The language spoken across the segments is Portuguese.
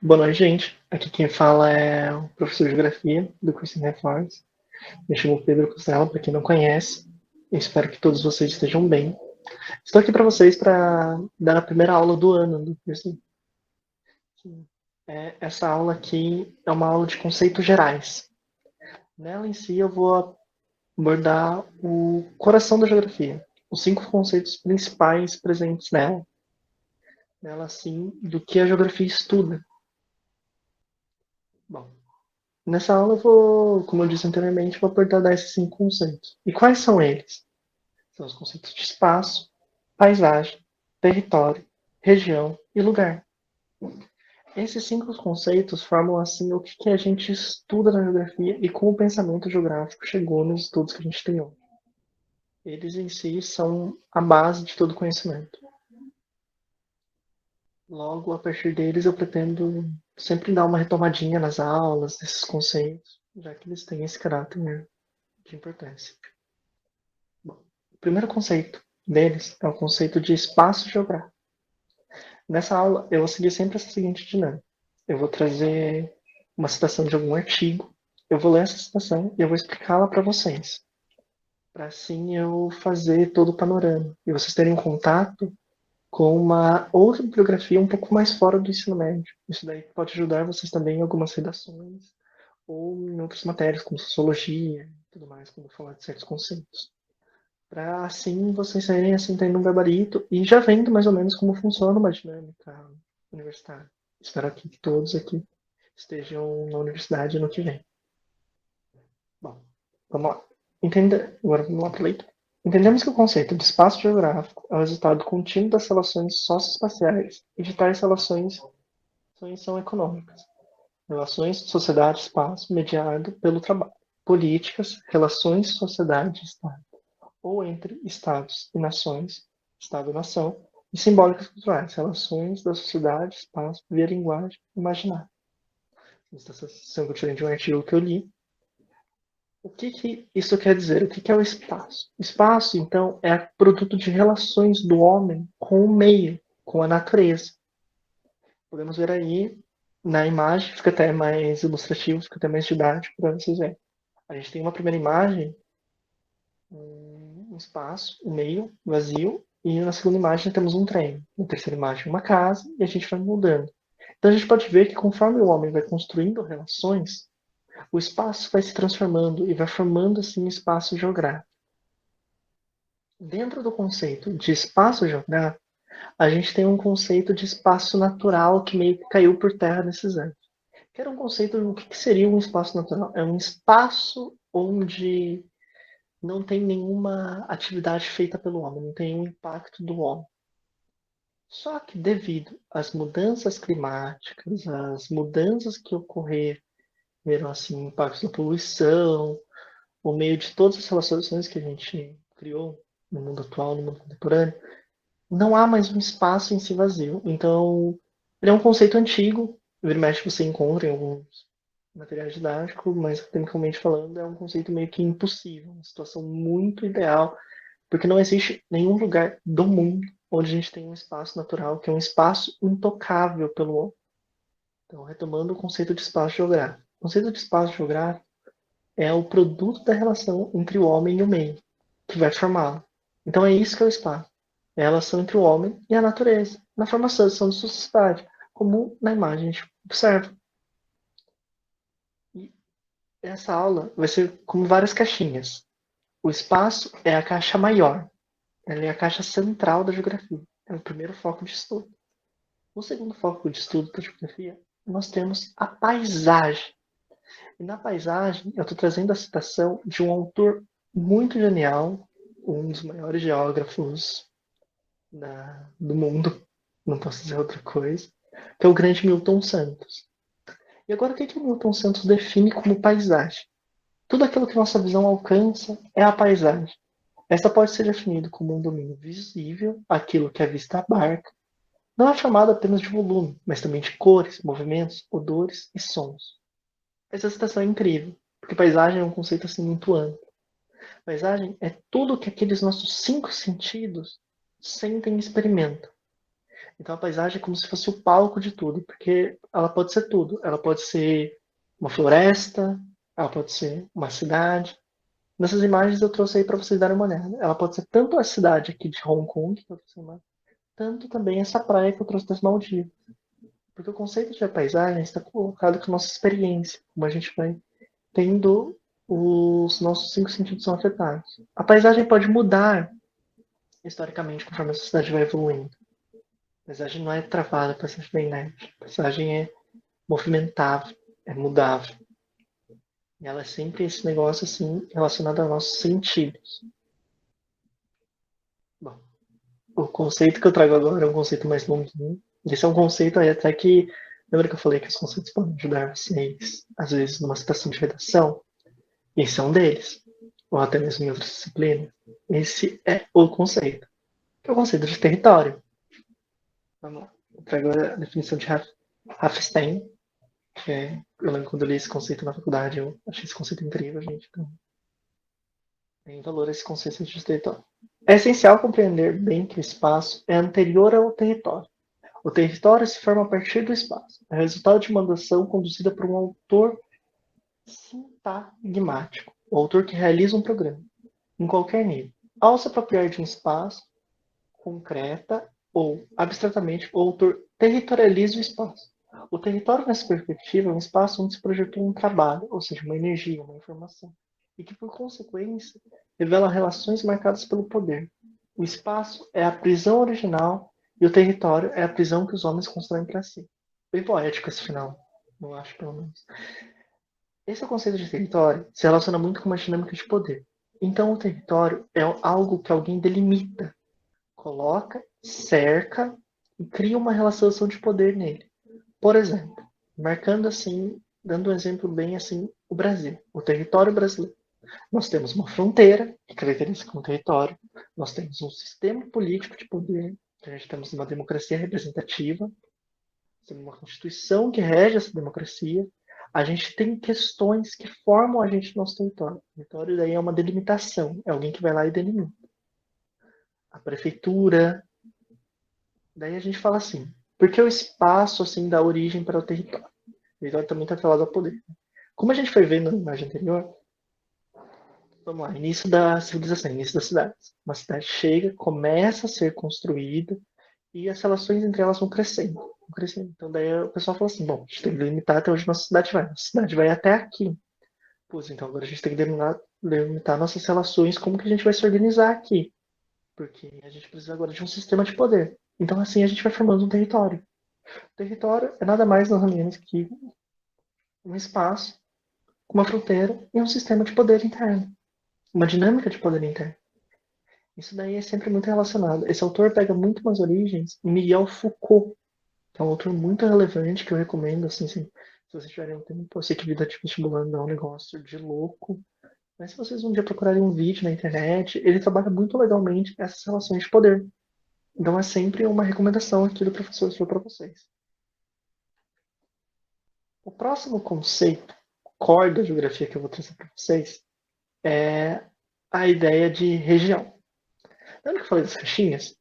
Boa noite, gente. Aqui quem fala é o professor de Geografia do curso em Reformas. Me chamo Pedro Costela, para quem não conhece. Eu espero que todos vocês estejam bem. Estou aqui para vocês para dar a primeira aula do ano do curso. Essa aula aqui é uma aula de conceitos gerais. Nela em si eu vou abordar o coração da geografia, os 5 conceitos principais presentes nela. Nela, sim, do que a geografia estuda. Bom, nessa aula eu vou, como eu disse anteriormente, vou abordar esses 5 conceitos. E quais são eles? São os conceitos de espaço, paisagem, território, região e lugar. Esses 5 conceitos formam assim o que a gente estuda na geografia e como o pensamento geográfico chegou nos estudos que a gente tem hoje. Eles em si são a base de todo conhecimento. Logo, a partir deles, eu pretendo sempre dar uma retomadinha nas aulas desses conceitos, já que eles têm esse caráter de importância. Bom, o primeiro conceito deles é o conceito de espaço geográfico. Nessa aula, eu vou seguir sempre essa seguinte dinâmica. Eu vou trazer uma citação de algum artigo, eu vou ler essa citação e eu vou explicá-la para vocês, para assim eu fazer todo o panorama e vocês terem um contato com uma outra bibliografia um pouco mais fora do ensino médio. Isso daí pode ajudar vocês também em algumas redações ou em outras matérias, como sociologia e tudo mais, quando falar de certos conceitos. Para assim vocês saírem assim, tendo um gabarito e já vendo mais ou menos como funciona uma dinâmica universitária. Espero que todos aqui estejam na universidade no que vem. Bom, vamos lá. Agora vamos lá para a leitura. Entendemos que o conceito de espaço geográfico é o resultado contínuo das relações socioespaciais e de tais relações são econômicas. Relações sociedade-espaço mediado pelo trabalho. Políticas, relações sociedade-estado. Ou entre estados e nações, estado-nação, e simbólicas culturais, relações da sociedade, espaço, via linguagem, imaginário. Essa citação que eu tirei de um artigo que eu li. O que isso quer dizer? O que é o espaço? O espaço, então, é produto de relações do homem com o meio, com a natureza. Podemos ver aí na imagem, fica até mais ilustrativo, fica até mais didático para vocês verem. A gente tem uma primeira imagem, um espaço, um meio vazio, e na segunda imagem temos um trem. Na terceira imagem, uma casa, e a gente vai mudando. Então a gente pode ver que conforme o homem vai construindo relações, o espaço vai se transformando e vai formando assim um espaço geográfico. Dentro do conceito de espaço geográfico, a gente tem um conceito de espaço natural que meio que caiu por terra nesses anos. Que era um conceito do que seria um espaço natural? É um espaço onde não tem nenhuma atividade feita pelo homem, não tem nenhum impacto do homem. Só que devido às mudanças climáticas, às mudanças que ocorreram, assim, impactos da poluição, por meio de todas as relações que a gente criou no mundo atual, no mundo contemporâneo, não há mais um espaço em si vazio. Então, ele é um conceito antigo, vira e mexe você encontra em alguns materiais didáticos, mas tecnicamente falando, é um conceito meio que impossível, uma situação muito ideal, porque não existe nenhum lugar do mundo onde a gente tem um espaço natural, que é um espaço intocável pelo homem. Então, retomando o conceito de espaço geográfico. O conceito de espaço geográfico é o produto da relação entre o homem e o meio, que vai formá-lo. Então é isso que é o espaço. É a relação entre o homem e a natureza, na formação da sociedade, como na imagem a gente observa. E essa aula vai ser como várias caixinhas. O espaço é a caixa maior, ela é a caixa central da geografia. É o primeiro foco de estudo. No segundo foco de estudo da geografia, nós temos a paisagem. E na paisagem, eu estou trazendo a citação de um autor muito genial, um dos maiores geógrafos do mundo, não posso dizer outra coisa, que é o grande Milton Santos. E agora, o que o Milton Santos define como paisagem? Tudo aquilo que nossa visão alcança é a paisagem. Essa pode ser definida como um domínio visível, aquilo que a vista abarca. Não é chamado apenas de volume, mas também de cores, movimentos, odores e sons. Essa citação é incrível, porque paisagem é um conceito assim muito amplo. Paisagem é tudo que aqueles nossos 5 sentidos sentem e experimentam. Então a paisagem é como se fosse o palco de tudo, porque ela pode ser tudo. Ela pode ser uma floresta, ela pode ser uma cidade. Nessas imagens eu trouxe aí para vocês darem uma olhada. Ela pode ser tanto a cidade aqui de Hong Kong, que eu trouxe uma, tanto também essa praia que eu trouxe das Maldivas. Porque o conceito de paisagem está colocado com a nossa experiência, como a gente vai tendo os nossos cinco sentidos são afetados. A paisagem pode mudar historicamente conforme a sociedade vai evoluindo. A paisagem não é travada, a paisagem não é inerte. A paisagem é movimentável, é mudável. E ela é sempre esse negócio assim relacionado aos nossos sentidos. Bom, o conceito que eu trago agora é um conceito mais longuinho. Esse é um conceito aí até que. Lembra que eu falei que os conceitos podem ajudar vocês, às vezes, numa situação de redação? Esse é um deles. Ou até mesmo em outras disciplinas. Esse é o conceito. Que é o conceito de território. Vamos lá. Eu trago a definição de Hafstein. Eu lembro quando eu li esse conceito na faculdade, eu achei esse conceito incrível, gente. Então, tem valor esse conceito de território. É essencial compreender bem que o espaço é anterior ao território. O território se forma a partir do espaço. É resultado de uma ação conduzida por um autor sintagmático, o autor que realiza um programa, em qualquer nível. Ao se apropriar de um espaço, concreta ou abstratamente, o autor territorializa o espaço. O território, nessa perspectiva, é um espaço onde se projetou um trabalho, ou seja, uma energia, uma informação, e que, por consequência, revela relações marcadas pelo poder. O espaço é a prisão original e o território é a prisão que os homens constroem para si. Bem poético esse final, eu acho, pelo menos. Esse conceito de território se relaciona muito com uma dinâmica de poder. Então, o território é algo que alguém delimita, coloca, cerca e cria uma relação de poder nele. Por exemplo, marcando assim, dando um exemplo bem assim, o Brasil, o território brasileiro. Nós temos uma fronteira, que caracteriza como território, nós temos um sistema político de poder, a gente temos uma democracia representativa, temos uma constituição que rege essa democracia, a gente tem questões que formam a gente no nosso território. O território daí é uma delimitação, é alguém que vai lá e delimita. A prefeitura, daí a gente fala assim, por que o espaço assim dá origem para o território? O território também está atrelado ao poder. Como a gente foi vendo na imagem anterior, vamos lá, início da civilização, início das cidades. Uma cidade chega, começa a ser construída e as relações entre elas vão crescendo. Vão crescendo. Então daí o pessoal fala assim, bom, a gente tem que limitar até onde nossa cidade vai. Nossa cidade vai até aqui. Pois então agora a gente tem que delimitar nossas relações, como que a gente vai se organizar aqui. Porque a gente precisa agora de um sistema de poder. Então assim a gente vai formando um território. O território é nada mais nada menos que um espaço, uma fronteira e um sistema de poder interno. Uma dinâmica de poder interno. Isso daí é sempre muito relacionado. Esse autor pega muito umas origens em Miguel Foucault, que é um autor muito relevante que eu recomendo, assim, se vocês tiverem um tempo. Eu sei que vida de vestibulando não é um negócio de louco, mas se vocês um dia procurarem um vídeo na internet, ele trabalha muito legalmente essas relações de poder. Então é sempre uma recomendação aqui do professor para vocês. O próximo conceito, core da geografia que eu vou trazer para vocês, é a ideia de região. Lembra que eu falei das caixinhas?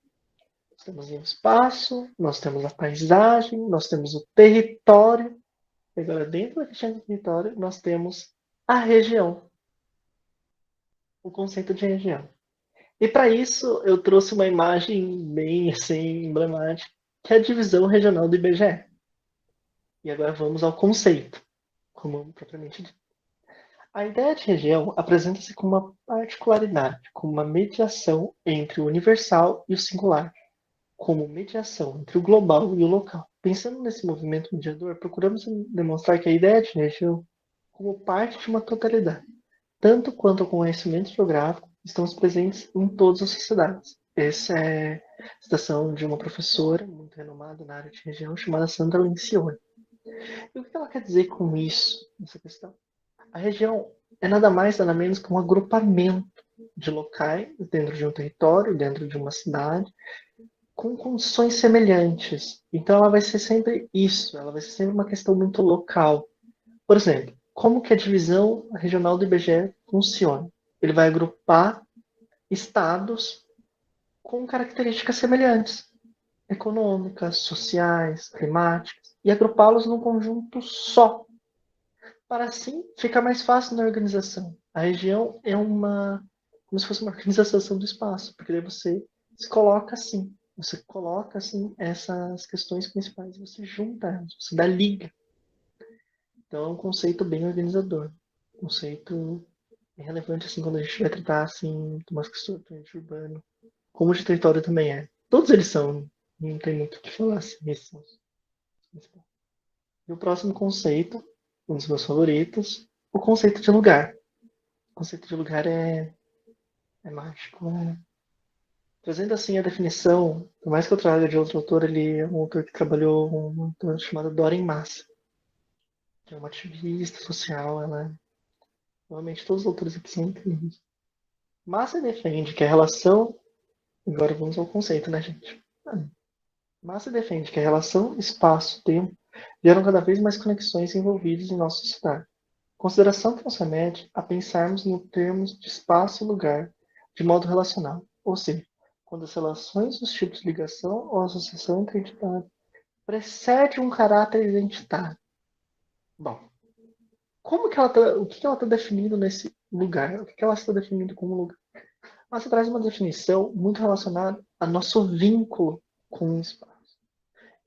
Nós temos o espaço, nós temos a paisagem, nós temos o território. E agora, dentro da caixinha do território, nós temos a região, o conceito de região. E para isso, eu trouxe uma imagem bem assim, emblemática, que é a divisão regional do IBGE. E agora vamos ao conceito, como propriamente dito. A ideia de região apresenta-se como uma particularidade, como uma mediação entre o universal e o singular, como mediação entre o global e o local. Pensando nesse movimento mediador, procuramos demonstrar que a ideia de região, como parte de uma totalidade, tanto quanto o conhecimento geográfico, estamos presentes em todas as sociedades. Essa é a citação de uma professora muito renomada na área de região, chamada Sandra Lencioni. E o que ela quer dizer com isso, nessa questão? A região é nada mais, nada menos que um agrupamento de locais dentro de um território, dentro de uma cidade, com condições semelhantes. Então ela vai ser sempre isso, ela vai ser sempre uma questão muito local. Por exemplo, como que a divisão regional do IBGE funciona? Ele vai agrupar estados com características semelhantes. econômicas, sociais, climáticas, e agrupá-los num conjunto só, para assim ficar mais fácil na organização. A região é como se fosse uma organização do espaço, porque daí você coloca assim essas questões principais, você junta elas, você dá liga. Então é um conceito bem organizador, um conceito bem relevante assim quando a gente vai tratar assim de umas questões do ambiente urbano, como de território também é. Todos eles são, não tem muito o que falar assim, esses são os principais. E o próximo conceito, um dos meus favoritos, o conceito de lugar. O conceito de lugar é mágico, né? Trazendo assim a definição, por mais que eu traga de outro autor, ele é um autor que trabalhou um autor chamado Doreen Massa, que é uma ativista social, ela normalmente todos os autores aqui são incríveis. Massa defende que a relação, agora vamos ao conceito, né, gente? Massa defende que a relação espaço-tempo geram cada vez mais conexões envolvidas em nossa sociedade. Consideração que nos remete a pensarmos no termos de espaço e lugar de modo relacional, ou seja, quando as relações dos tipos de ligação ou associação entre entidades precede um caráter identitário. Bom, o que ela está definindo nesse lugar? O que ela está definindo como lugar? Ela traz uma definição muito relacionada ao nosso vínculo com o espaço.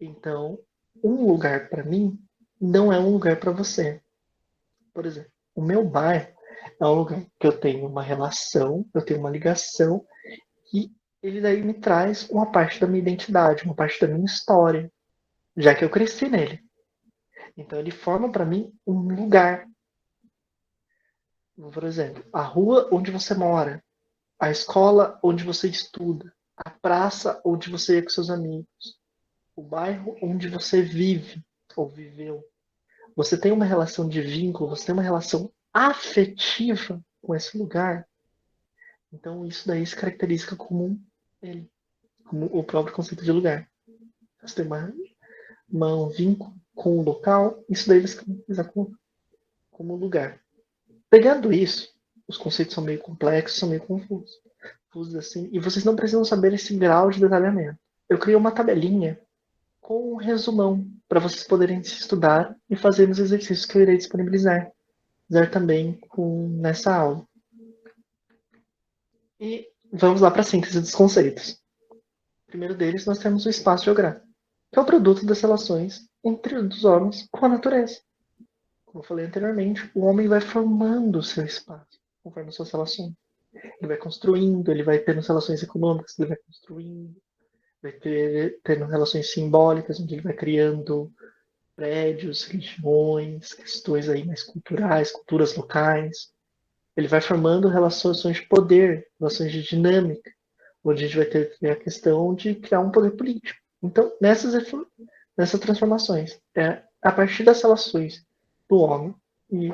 Então, um lugar para mim não é um lugar para você. Por exemplo, o meu bairro é um lugar que eu tenho uma relação, eu tenho uma ligação, e ele daí me traz uma parte da minha identidade, uma parte da minha história, já que eu cresci nele. Então ele forma para mim um lugar. Por exemplo, a rua onde você mora, a escola onde você estuda, a praça onde você é com seus amigos, o bairro onde você vive ou viveu. Você tem uma relação de vínculo, você tem uma relação afetiva com esse lugar. Então isso daí se caracteriza como ele, como o próprio conceito de lugar. Você tem um vínculo com o local, isso daí se caracteriza como lugar. Pegando isso, os conceitos são meio complexos, são meio confusos assim, e vocês não precisam saber esse grau de detalhamento. Eu criei uma tabelinha com um resumão para vocês poderem se estudar e fazer os exercícios que eu irei disponibilizar também nessa aula. E vamos lá para a síntese dos conceitos. O primeiro deles, nós temos o espaço geográfico, que é o produto das relações entre os homens com a natureza. Como eu falei anteriormente, o homem vai formando o seu espaço conforme as suas relações. Ele vai construindo, ele vai tendo relações econômicas, ele vai construindo, vai tendo relações simbólicas, onde ele vai criando prédios, religiões, questões aí mais culturais, culturas locais. Ele vai formando relações de poder, relações de dinâmica, onde a gente vai ter a questão de criar um poder político. Então, nessas transformações, a partir das relações do homem e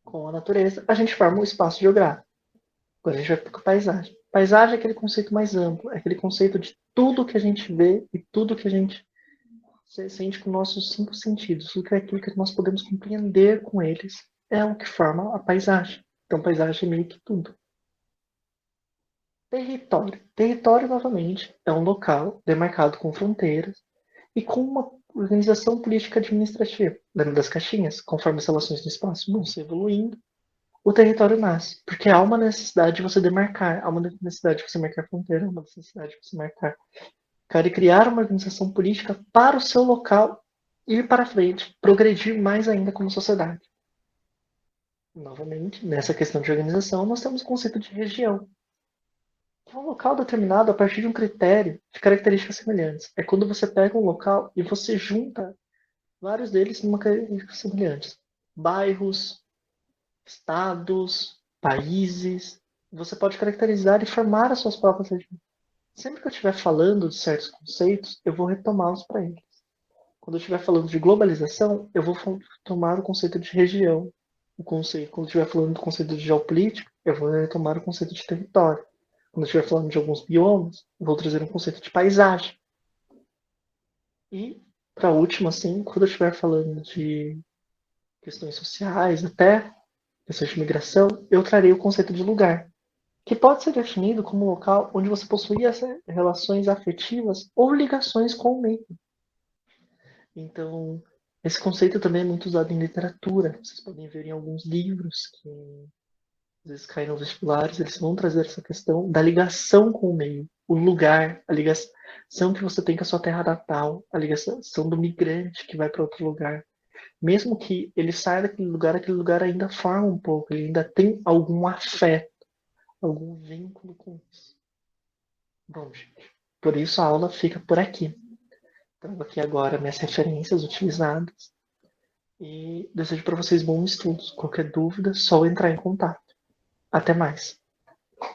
com a natureza, a gente forma um espaço geográfico. Agora a gente vai para a paisagem. Paisagem é aquele conceito mais amplo, é aquele conceito de tudo que a gente vê e tudo que a gente sente com nossos 5 sentidos. Tudo que é aquilo que nós podemos compreender com eles é o que forma a paisagem. Então, paisagem é meio que tudo. Território. Território, novamente, é um local demarcado com fronteiras e com uma organização política administrativa. Lembra das caixinhas? Conforme as relações do espaço vão se evoluindo, o território nasce. Porque há uma necessidade de você demarcar, há uma necessidade de você marcar fronteira, há uma necessidade de você marcar. Cara, e criar uma organização política para o seu local ir para frente, progredir mais ainda como sociedade. Novamente, nessa questão de organização, nós temos o conceito de região. É um local determinado a partir de um critério de características semelhantes. É quando você pega um local e você junta vários deles numa característica semelhantes. Bairros, estados, países. Você pode caracterizar e formar as suas próprias regiões. Sempre que eu estiver falando de certos conceitos, eu vou retomá-los para eles. Quando eu estiver falando de globalização, eu vou tomar o conceito de região. Quando eu estiver falando do conceito de geopolítica, eu vou retomar o conceito de território. Quando eu estiver falando de alguns biomas, eu vou trazer um conceito de paisagem. E, para último, assim, quando eu estiver falando de questões sociais, até questões de migração, eu trarei o conceito de lugar. que pode ser definido como um local onde você possui essas relações afetivas ou ligações com o meio. Então, esse conceito também é muito usado em literatura. Vocês podem ver em alguns livros que às vezes caem nos vestibulares, eles vão trazer essa questão da ligação com o meio, o lugar, a ligação que você tem com a sua terra natal, a ligação do migrante que vai para outro lugar. Mesmo que ele saia aquele lugar ainda forma um pouco, ele ainda tem algum afeto, algum vínculo com isso. Bom, gente, por isso a aula fica por aqui. Trago aqui agora minhas referências utilizadas e desejo para vocês bons estudos. Qualquer dúvida, só entrar em contato. Até mais.